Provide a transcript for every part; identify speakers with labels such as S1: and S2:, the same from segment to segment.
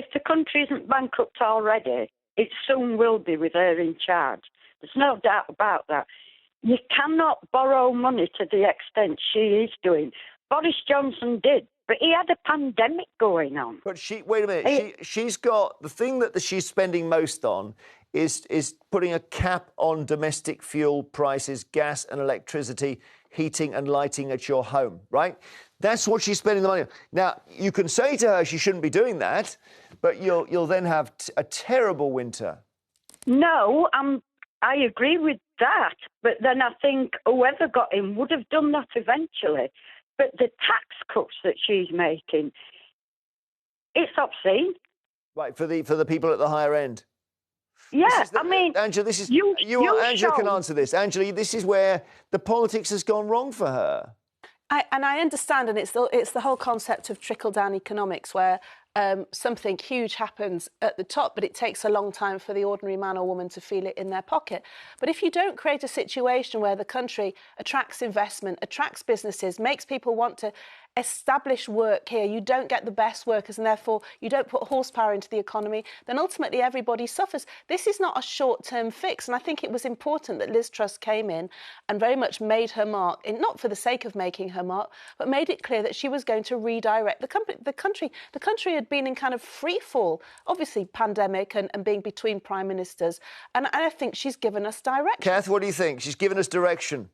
S1: if the country isn't bankrupt already, it soon will be with her in charge. There's no doubt about that. You cannot borrow money to the extent she is doing. Boris Johnson did, but he had a pandemic going on.
S2: But wait a minute, she's got, the thing that she's spending most on is putting a cap on domestic fuel prices, gas and electricity, heating and lighting at your home, right? That's what she's spending the money on. Now, you can say to her she shouldn't be doing that, but you'll then have a terrible winter.
S1: No, I agree with that, but then I think whoever got in would have done that eventually. But the tax cuts that she's making, it's obscene.
S2: Right, for the people at the higher end.
S1: Yeah,
S2: I mean, Angela, this is Angela can answer this. Angela, this is where the politics has gone wrong for her.
S3: I understand, and it's the whole concept of trickle-down economics, where something huge happens at the top, but it takes a long time for the ordinary man or woman to feel it in their pocket. But if you don't create a situation where the country attracts investment, attracts businesses, makes people want to establish work here, you don't get the best workers, and therefore you don't put horsepower into the economy, then ultimately everybody suffers. This is not a short-term fix, and I think it was important that Liz Truss came in and very much made her mark, not for the sake of making her mark, but made it clear that she was going to redirect the country. The country had been in kind of free fall, obviously pandemic and being between prime ministers, and I think she's given us direction.
S2: Kath, what do you think? She's given us direction.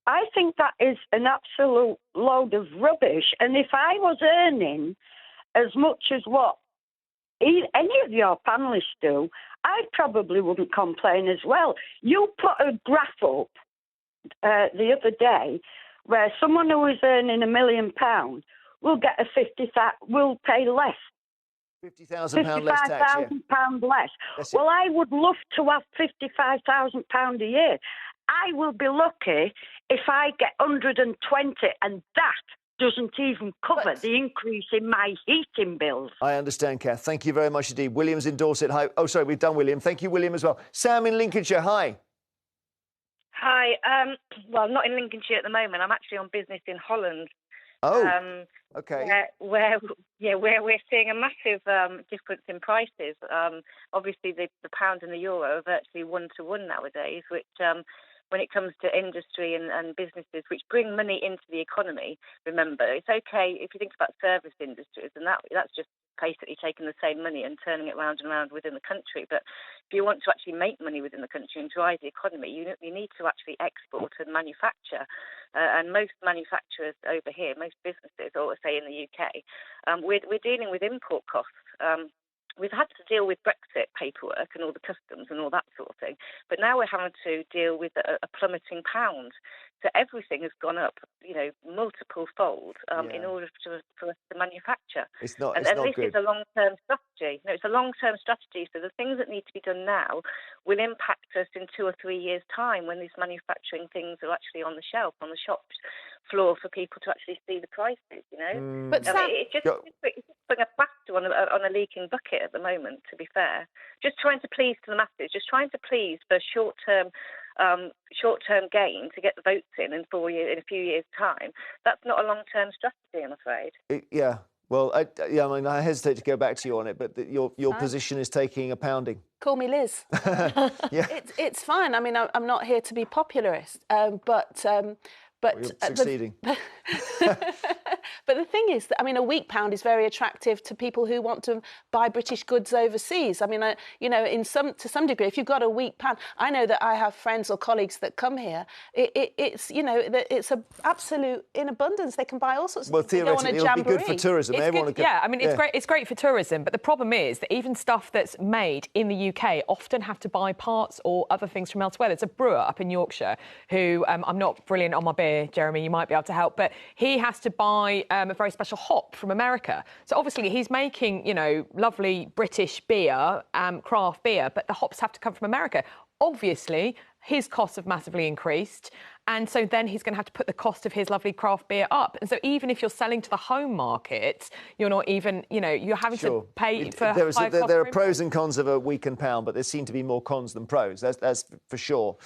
S1: I think that is an absolute load of rubbish. And if I was earning as much as what any of your panellists do, I probably wouldn't complain as well. You put a graph up the other day where someone who is earning £1 million will get will pay less.
S2: £50,000 less tax, yeah.
S1: £55,000 less. Well, I would love to have £55,000 a year. I will be lucky if I get 120, and that doesn't even cover the increase in my heating bills.
S2: I understand, Kath. Thank you very much indeed. William's in Dorset. Hi. Oh, sorry, we've done William. Thank you, William, as well. Sam in Lincolnshire. Hi.
S4: Hi. Well, not in Lincolnshire at the moment. I'm actually on business in Holland.
S2: Oh, okay.
S4: Where we're seeing a massive difference in prices. Obviously, the pound and the euro are virtually one-to-one nowadays, which when it comes to industry and businesses which bring money into the economy, remember, it's okay if you think about service industries, and that's just basically taking the same money and turning it round and round within the country. But if you want to actually make money within the country and drive the economy, you need to actually export and manufacture. And most manufacturers over here, most businesses, or say in the UK, we're dealing with import costs. We've had to deal with Brexit paperwork and all the customs and all that sort of thing, but now we're having to deal with a plummeting pound. So everything has gone up, multiple fold in order for us to manufacture.
S2: It's not
S4: this
S2: good.
S4: is a long-term strategy. No, it's a long-term strategy. So the things that need to be done now will impact us in 2 or 3 years' time when these manufacturing things are actually on the shelf, on the shop floor for people to actually see the prices.
S3: But
S4: it's just putting a plaster on a leaking bucket at the moment. To be fair, just trying to please to the masses, just trying to please for short-term gain to get the votes in a few years' time. That's not a long-term strategy, I'm afraid.
S2: Yeah. Well, I hesitate to go back to you on it, but your position is taking a pounding.
S3: Call me Liz.
S2: Yeah.
S3: It's fine. I mean, I'm not here to be popularist, but
S2: you're succeeding.
S3: But the thing is that, a weak pound is very attractive to people who want to buy British goods overseas. To some degree, if you've got a weak pound, I know that I have friends or colleagues that come here. It's a absolute in abundance. They can buy all sorts of things.
S2: Well, theoretically, it'll be good for tourism.
S5: It's great for tourism. But the problem is that even stuff that's made in the UK often have to buy parts or other things from elsewhere. There's a brewer up in Yorkshire who I'm not brilliant on my beer, Jeremy. You might be able to help, but he has to buy a very special hop from America. So obviously he's making, lovely British beer, craft beer, but the hops have to come from America. Obviously, his costs have massively increased. And so then he's going to have to put the cost of his lovely craft beer up. And so even if you're selling to the home market, you're not even, you're having to pay for high cost.
S2: There are pros and cons of a weakened pound, but there seem to be more cons than pros. That's for sure.